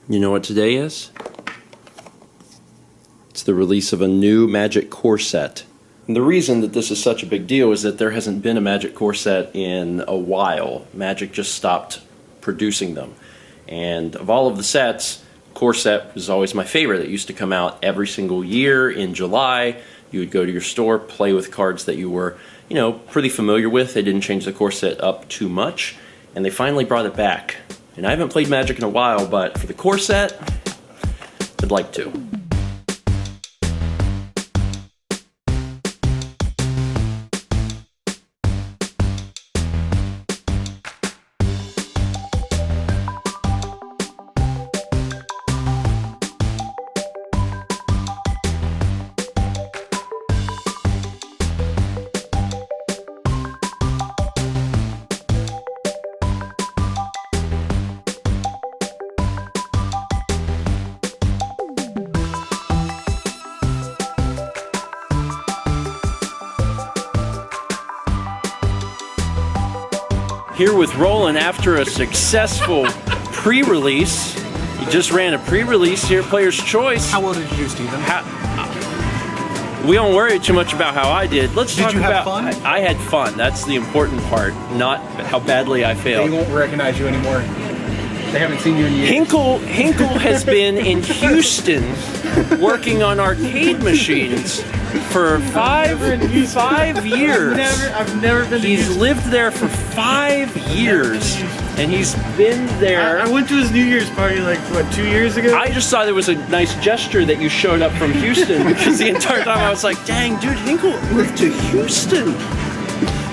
You know what today is? It's the release of a new Magic core set. And the reason that this is such a big deal is that there hasn't been a Magic core set in a while. Magic just stopped producing them. And of all of the sets, core set was always my favorite. It used to come out every single year in July. You would go to your store, play with cards that you were, pretty familiar with. They didn't change the core set up too much, and they finally brought it back. And I haven't played Magic in a while, but for the core set, I'd like to. Here with Rollin after a successful pre-release. You just ran a pre-release here, Player's Choice. How well did you do, Steven? We don't worry too much about how I did. Let's talk about. Did you have fun? I had fun. That's the important part, not how badly I failed. They won't recognize you anymore. They haven't seen you in years. Hinkle has been in Houston working on arcade machines for five years. I've never been to He's Houston. lived there for 5 years, and he's been there. I went to his New Year's party 2 years ago? I just thought it was a nice gesture that you showed up from Houston, because the entire time I was like, dang, dude, Hinkle moved to Houston.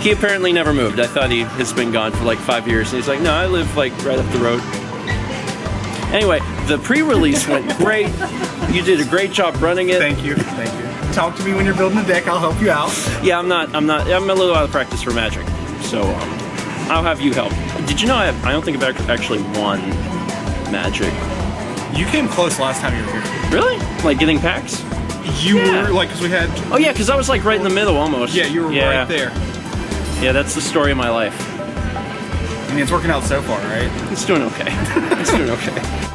He apparently never moved. I thought he has been gone for 5 years, and he's like, no, I live right up the road. Anyway, the pre-release went great. You did a great job running it. Thank you. Talk to me when you're building a deck. I'll help you out. Yeah, I'm a little out of practice for Magic, so I'll have you help. Did you know I don't think I've actually won Magic. You came close last time you were here. Really? Like getting packs? You were, because we had... Oh yeah, because I was right in the middle almost. Yeah, you were right there. Yeah, that's the story of my life. I mean, it's working out so far, right? It's doing okay. It's doing okay.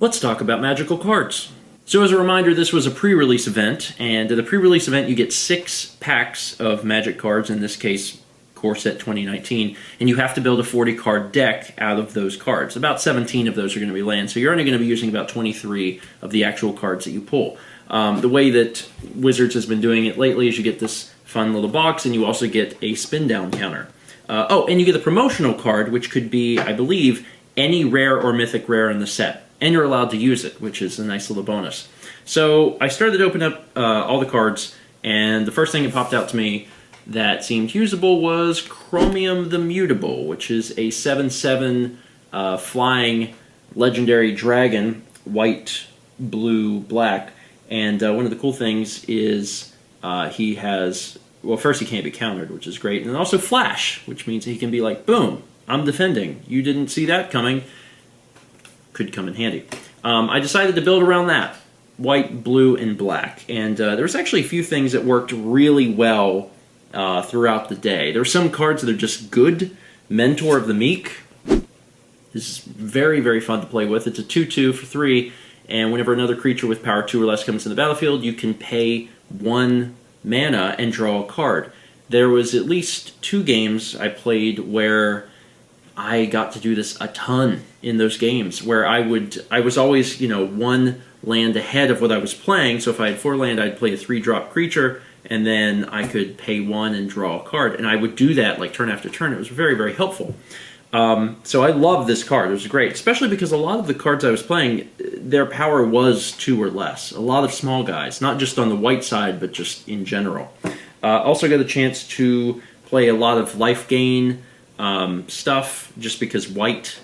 Let's talk about magical cards. So as a reminder, this was a pre-release event, and at a pre-release event you get 6 packs of Magic cards, in this case Core Set 2019, and you have to build a 40-card deck out of those cards. About 17 of those are going to be land, so you're only going to be using about 23 of the actual cards that you pull. The way that Wizards has been doing it lately is you get this fun little box, and you also get a spin-down counter. And you get a promotional card, which could be, I believe, any rare or mythic rare in the set. And you're allowed to use it, which is a nice little bonus. So I started to open up all the cards, and the first thing that popped out to me that seemed usable was Chromium the Mutable, which is a 7/7 flying legendary dragon, white, blue, black. And one of the cool things is he has, well, first he can't be countered, which is great, and then also flash, which means he can be like, boom, I'm defending. You didn't see that coming. Could come in handy. I decided to build around that. White, blue, and black. And there was actually a few things that worked really well throughout the day. There are some cards that are just good. Mentor of the Meek is very, very fun to play with. It's a 2/2 for 3, and whenever another creature with power 2 or less comes in the battlefield, you can pay 1 mana and draw a card. There was at least 2 games I played where I got to do this a ton in those games, where I was always, 1 land ahead of what I was playing, so if I had 4 land, I'd play a 3-drop creature, and then I could pay 1 and draw a card, and I would do that turn after turn. It was very, very helpful. So I love this card. It was great, especially because a lot of the cards I was playing, their power was 2 or less. A lot of small guys, not just on the white side, but just in general. Also got a chance to play a lot of life gain stuff, just because white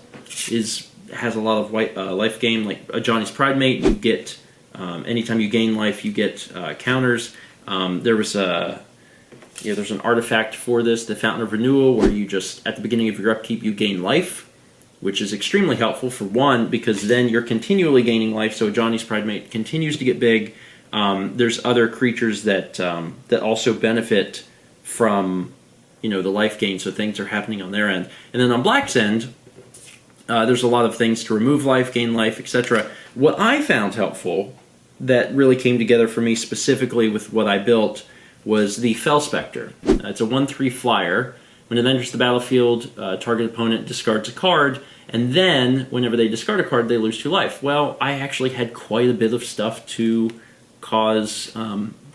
has a lot of white life gain, like a Johnny's Pride Mate. You get anytime you gain life, you get counters. There's an artifact for this, the Fountain of Renewal, where you just at the beginning of your upkeep you gain life, which is extremely helpful for one because then you're continually gaining life. So Johnny's Pride Mate continues to get big. There's other creatures that that also benefit from the life gain, so things are happening on their end. And then on Black's end, there's a lot of things to remove life, gain life, etc. What I found helpful that really came together for me specifically with what I built was the Fell Spectre. It's a 1/3 flyer. When it enters the battlefield, target opponent discards a card, and then whenever they discard a card, they lose 2 life. Well, I actually had quite a bit of stuff to cause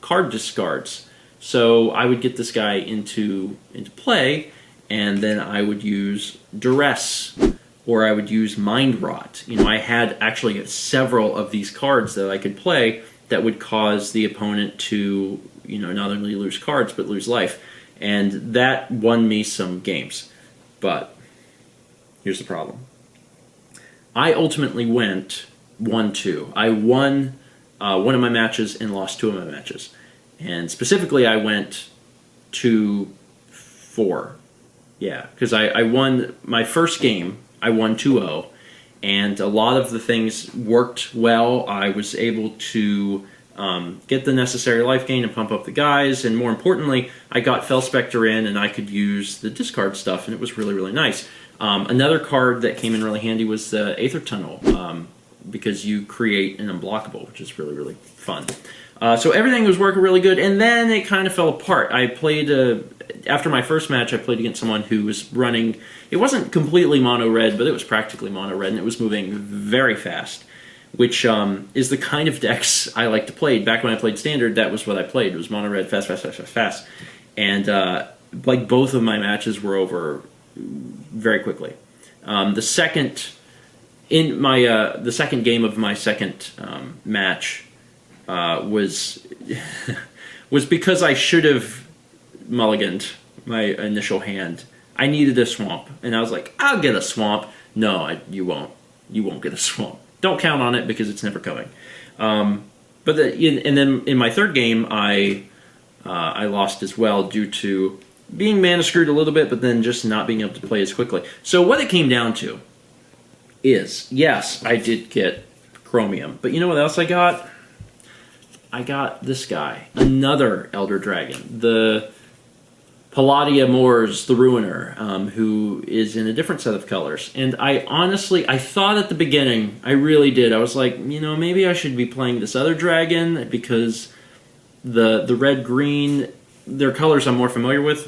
card discards. So I would get this guy into play, and then I would use Duress, or I would use Mind Rot. I had actually several of these cards that I could play that would cause the opponent to, not only lose cards, but lose life. And that won me some games. But here's the problem. I ultimately went 1-2. I won one of my matches and lost 2 of my matches. And specifically, I went 2-4. Yeah, because I won my first game. I won 2-0. And a lot of the things worked well. I was able to get the necessary life gain and pump up the guys, and more importantly, I got Fell Spectre in, and I could use the discard stuff, and it was really, really nice. Another card that came in really handy was the Aether Tunnel, because you create an unblockable, which is really, really fun. So everything was working really good, and then it kind of fell apart. I played, after my first match, I played against someone who was running, it wasn't completely mono-red, but it was practically mono-red, and it was moving very fast, which is the kind of decks I like to play. Back when I played Standard, that was what I played. It was mono-red, fast, fast, fast, fast, fast. And both of my matches were over very quickly. The second game of my second match was was because I should have mulliganed my initial hand. I needed a swamp, and I was like, I'll get a swamp. No, you won't. You won't get a swamp. Don't count on it because it's never coming. And then in my third game, I lost as well due to being mana screwed a little bit, but then just not being able to play as quickly. So what it came down to is, yes, I did get Chromium, but you know what else I got? I got this guy, another Elder Dragon, the Palladia Moors, the Ruiner, who is in a different set of colors. And I thought at the beginning, I really did, I was like, maybe I should be playing this other dragon, because the red-green, their colors I'm more familiar with,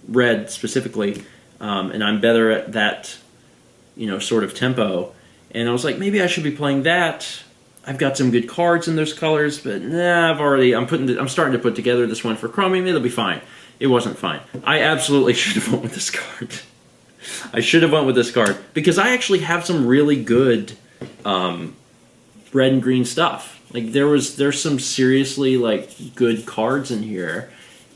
red specifically, and I'm better at that, sort of tempo. And I was like, maybe I should be playing that. I've got some good cards in those colors, but nah, I'm starting to put together this one for Chromium, it'll be fine. It wasn't fine. I absolutely should have went with this card. I should have went with this card, because I actually have some really good red and green stuff. Like there's some seriously good cards in here,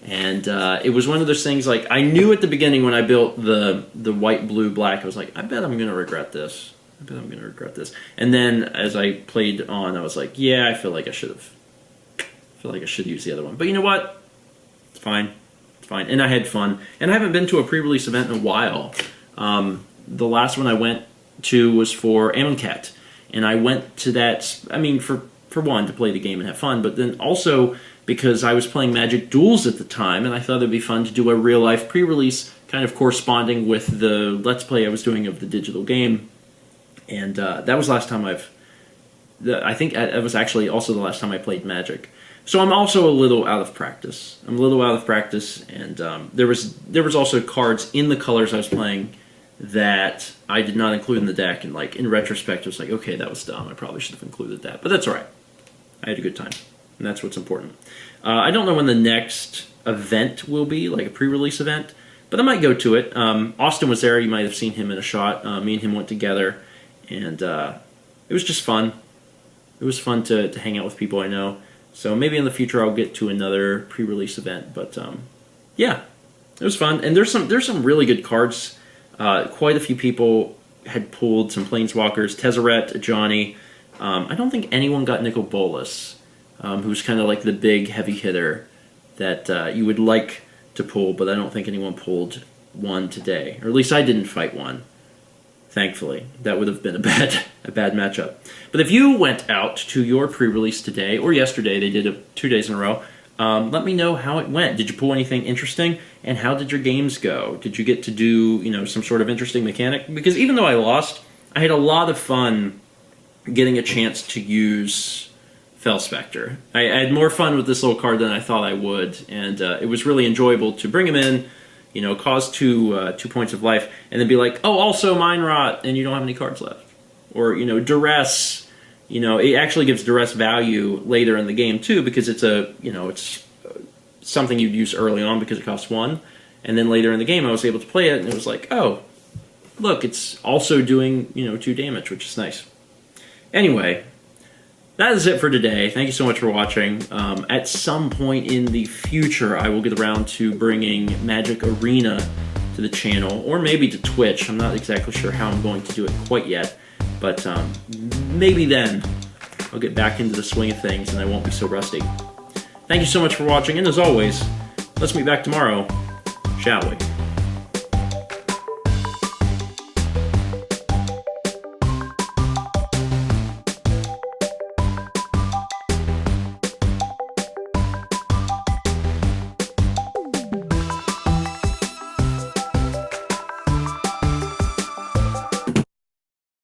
and it was one of those things. Like, I knew at the beginning when I built the white, blue, black, I was like, I bet I'm gonna regret this. And then as I played on, I was like, yeah, I feel like I should use the other one. But you know what? It's fine. And I had fun. And I haven't been to a pre-release event in a while. The last one I went to was for Amonkhet. And I went to that, for one, to play the game and have fun, but then also because I was playing Magic Duels at the time, and I thought it'd be fun to do a real-life pre-release kind of corresponding with the Let's Play I was doing of the digital game. And that was the last time I think that was actually also the last time I played Magic. So I'm also a little out of practice. And there was also cards in the colors I was playing that I did not include in the deck. And in retrospect, I was like, okay, that was dumb. I probably should have included that. But that's all right. I had a good time, and that's what's important. I don't know when the next event will be, like a pre-release event, but I might go to it. Austin was there. You might have seen him in a shot. Me and him went together, and it was just fun. It was fun to hang out with people I know. So maybe in the future I'll get to another pre-release event. But yeah, it was fun. And there's some really good cards. Quite a few people had pulled some Planeswalkers. Tezzeret, Johnny. I don't think anyone got Nicol Bolas, who's kind of like the big heavy hitter that you would like to pull, but I don't think anyone pulled one today. Or at least I didn't fight one. I thankfully. That would have been a bad matchup. But if you went out to your pre-release today or yesterday, they did it 2 days in a row, let me know how it went. Did you pull anything interesting? And how did your games go? Did you get to do, some sort of interesting mechanic? Because even though I lost, I had a lot of fun getting a chance to use Fel Spectre. I had more fun with this little card than I thought I would, and it was really enjoyable to bring him in, cause 2 points of life, and then be like, oh, also Mind Rot, and you don't have any cards left. Or, Duress, it actually gives Duress value later in the game, too, because it's it's something you'd use early on because it costs 1, and then later in the game I was able to play it, and it was like, oh, look, it's also doing, 2 damage, which is nice. Anyway, that is it for today. Thank you so much for watching. At some point in the future, I will get around to bringing Magic Arena to the channel, or maybe to Twitch. I'm not exactly sure how I'm going to do it quite yet, but maybe then I'll get back into the swing of things and I won't be so rusty. Thank you so much for watching, and as always, let's meet back tomorrow, shall we?